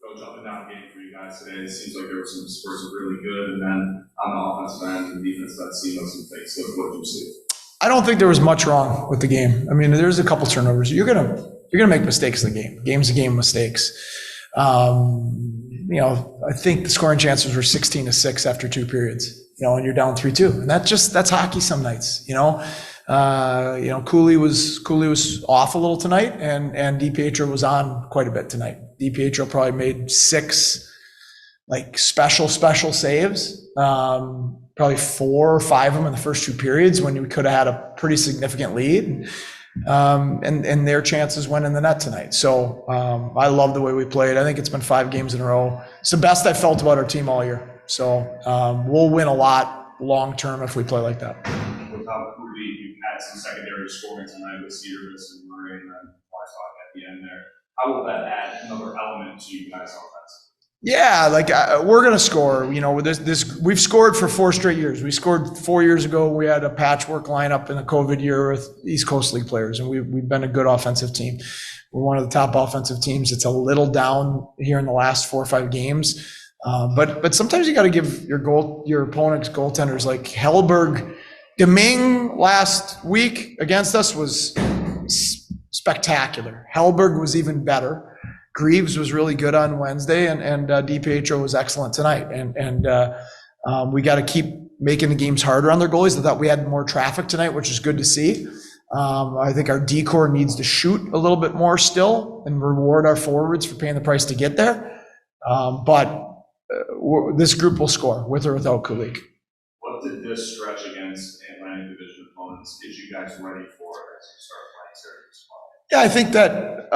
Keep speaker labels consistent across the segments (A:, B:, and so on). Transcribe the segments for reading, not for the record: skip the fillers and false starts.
A: Coach, up and down game for you guys today. It seems like there were some spurts that were really good, and then on the offensive end and defense, that seemed like some things. So what did you see?
B: I don't think there was much wrong with the game. I mean, there's a couple turnovers. You're gonna make mistakes in the game. Game's a game of mistakes. I think the scoring chances were 16-6 after 2 periods. And you're down 3-2, and that's hockey some nights. Cooley was off a little tonight, and DiPietro was on quite a bit tonight. DiPietro probably made 6 special saves. Probably 4 or 5 of them in the first 2 periods when we could have had a pretty significant lead. And their chances went in the net tonight. So I love the way we played. I think it's been 5 games in a row. It's the best I've felt about our team all year. So we'll win a lot long term if we play like that.
A: Without Cooley, you've had some secondary scoring tonight with Cedarus and Murray and then Weisbach at the end there. How will that add another element to you guys' offense?
B: Yeah, we're going to score. We've scored for 4 straight years. We scored 4 years ago. We had a patchwork lineup in the COVID year with East Coast League players, and we've been a good offensive team. We're one of the top offensive teams. It's a little down here in the last 4 or 5 games, but sometimes you got to give your opponent's goaltenders like Hellberg. Deming last week against us was spectacular. Hellberg was even better. Greaves was really good on Wednesday, and DiPietro was excellent tonight. And we got to keep making the games harder on their goalies. I thought we had more traffic tonight, which is good to see. I think our D-core needs to shoot a little bit more still and reward our forwards for paying the price to get there. But this group will score with or without Kulik.
A: What did this stretch against Atlantic Division opponents get you guys ready for as you start playing series?
B: Yeah, I think that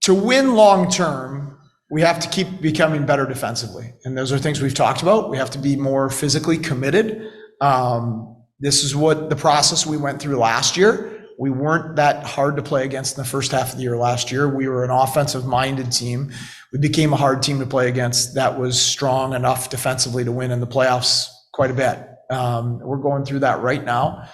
B: to win long term, we have to keep becoming better defensively. And those are things we've talked about. We have to be more physically committed. This is what the process we went through last year. We weren't that hard to play against in the first half of the year last year. We were an offensive-minded team. We became a hard team to play against that was strong enough defensively to win in the playoffs quite a bit. We're going through that right now.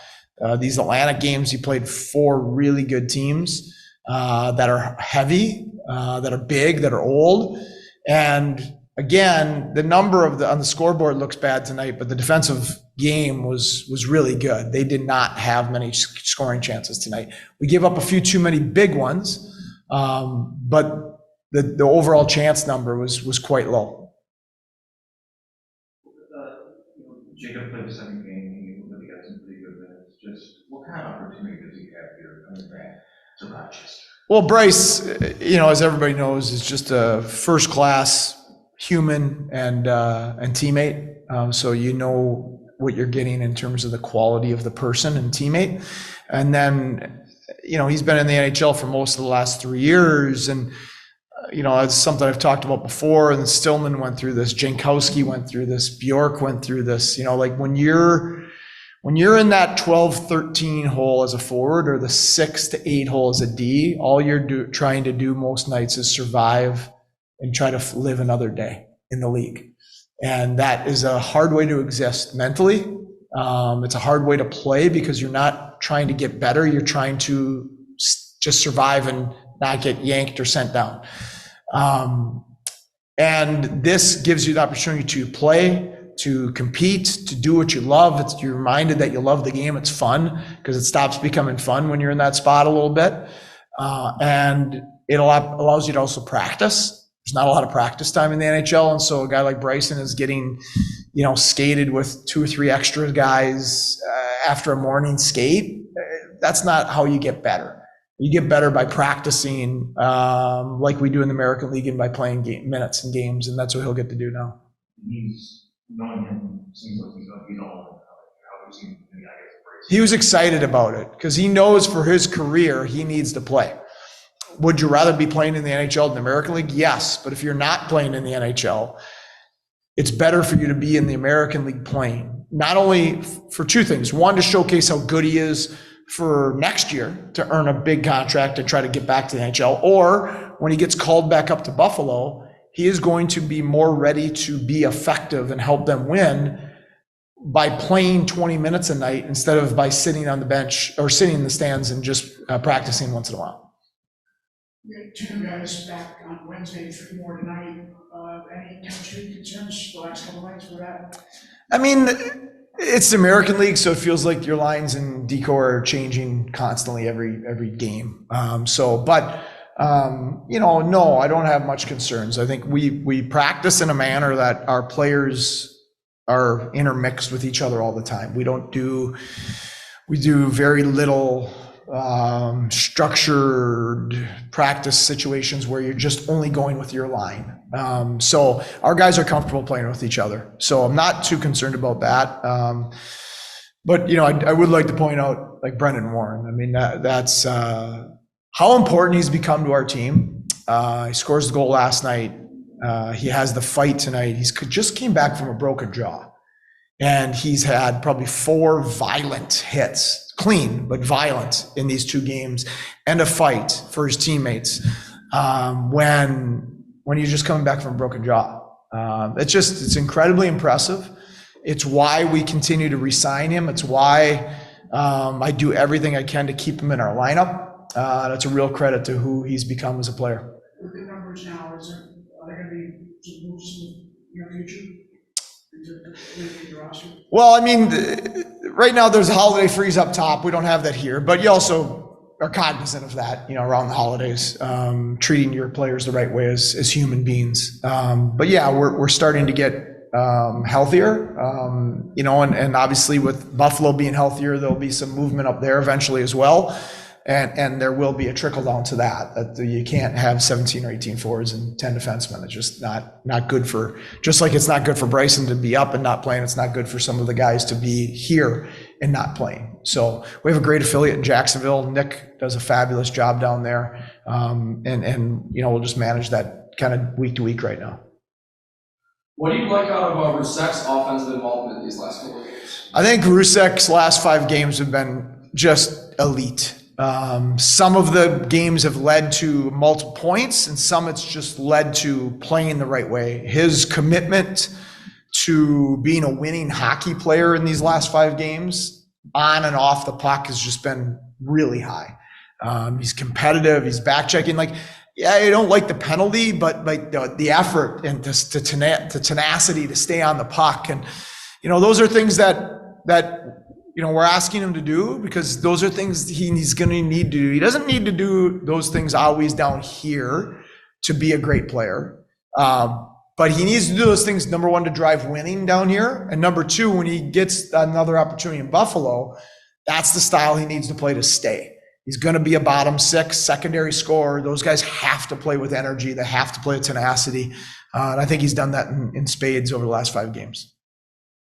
B: These Atlantic games, you played 4 really good teams that are heavy, that are big, that are old. And again, the number on the scoreboard looks bad tonight, but the defensive game was really good. They did not have many scoring chances tonight. We gave up a few too many big ones, but the overall chance number was quite low.
C: Jacob played the second game. He really got some pretty good minutes. Just what kind of opportunity does he have here coming back to Rochester?
B: Well, Bryce, as everybody knows, is just a first-class human and teammate. So you know what you're getting in terms of the quality of the person and teammate. And then, he's been in the NHL for most of the last 3 years, and it's something I've talked about before. And Stillman went through this, Jankowski went through this, Bjork went through this. When you're in that 12-13 hole as a forward or the 6 to 8 hole as a D, all you're trying to do most nights is survive and try to live another day in the league. And that is a hard way to exist mentally. It's a hard way to play because you're not trying to get better. You're trying to just survive and not get yanked or sent down. And this gives you the opportunity to play, to compete, to do what you love. You're reminded that you love the game. It's fun because it stops becoming fun when you're in that spot a little bit. And it allows you to also practice. There's not a lot of practice time in the NHL. And so a guy like Bryson is getting, skated with 2 or 3 extra guys after a morning skate. That's not how you get better. You get better by practicing like we do in the American League and by playing minutes and games. And that's what he'll get to do now.
C: Knowing him seems like he's all
B: he was excited about it because he knows for his career he needs to play. Would you rather be playing in the NHL than the American League? Yes, but if you're not playing in the NHL, it's better for you to be in the American League playing. Not only for 2 things. One, to showcase how good he is for next year to earn a big contract and try to get back to the NHL, or when he gets called back up to Buffalo, he is going to be more ready to be effective and help them win by playing 20 minutes a night instead of by sitting on the bench or sitting in the stands and just practicing once in a while.
D: We had two guys back on Wednesday, three more tonight. Any chemistry concerns the last couple nights with that?
B: I mean, it's the American League, so it feels like your lines and decor are changing constantly every game. No, I don't have much concerns. I think we practice in a manner that our players are intermixed with each other all the time. We do very little structured practice situations where you're just only going with your line. So our guys are comfortable playing with each other. So I'm not too concerned about that. But I would like to point out like Brendan Warren. I mean, that's how important he's become to our team. He scores the goal last night. He has the fight tonight. He's just came back from a broken jaw. And he's had probably 4 violent hits, clean, but violent in these 2 games, and a fight for his teammates when you're just coming back from a broken jaw. It's incredibly impressive. It's why we continue to re-sign him. It's why I do everything I can to keep him in our lineup. That's a real credit to who he's become as a player.
D: With the numbers now, are there going to be some moves in the near future?
B: Well, I mean, right now there's a holiday freeze up top. We don't have that here, but you also are cognizant of that, around the holidays, treating your players the right way as human beings. But yeah, we're starting to get healthier, and obviously with Buffalo being healthier, there'll be some movement up there eventually as well. And there will be a trickle down to that you can't have 17 or 18 forwards and 10 defensemen. It's just not good just like it's not good for Bryson to be up and not playing. It's not good for some of the guys to be here and not playing. So we have a great affiliate in Jacksonville. Nick does a fabulous job down there. We'll just manage that kind of week to week right now.
E: What do you like out of Russek's offensive involvement these last couple of games?
B: I think Russek's last 5 games have been just elite. Some of the games have led to multiple points, and some it's just led to playing the right way. His commitment to being a winning hockey player in these last 5 games, on and off the puck, has just been really high. He's competitive. He's back checking. I don't like the penalty, but like the effort and the tenacity to stay on the puck, and those are things that we're asking him to do, because those are things he's going to need to do. He doesn't need to do those things always down here to be a great player. But he needs to do those things, number 1, to drive winning down here. And number 2, when he gets another opportunity in Buffalo, that's the style he needs to play to stay. He's going to be a bottom 6 secondary scorer. Those guys have to play with energy. They have to play with tenacity. And I think he's done that in spades over the last 5 games.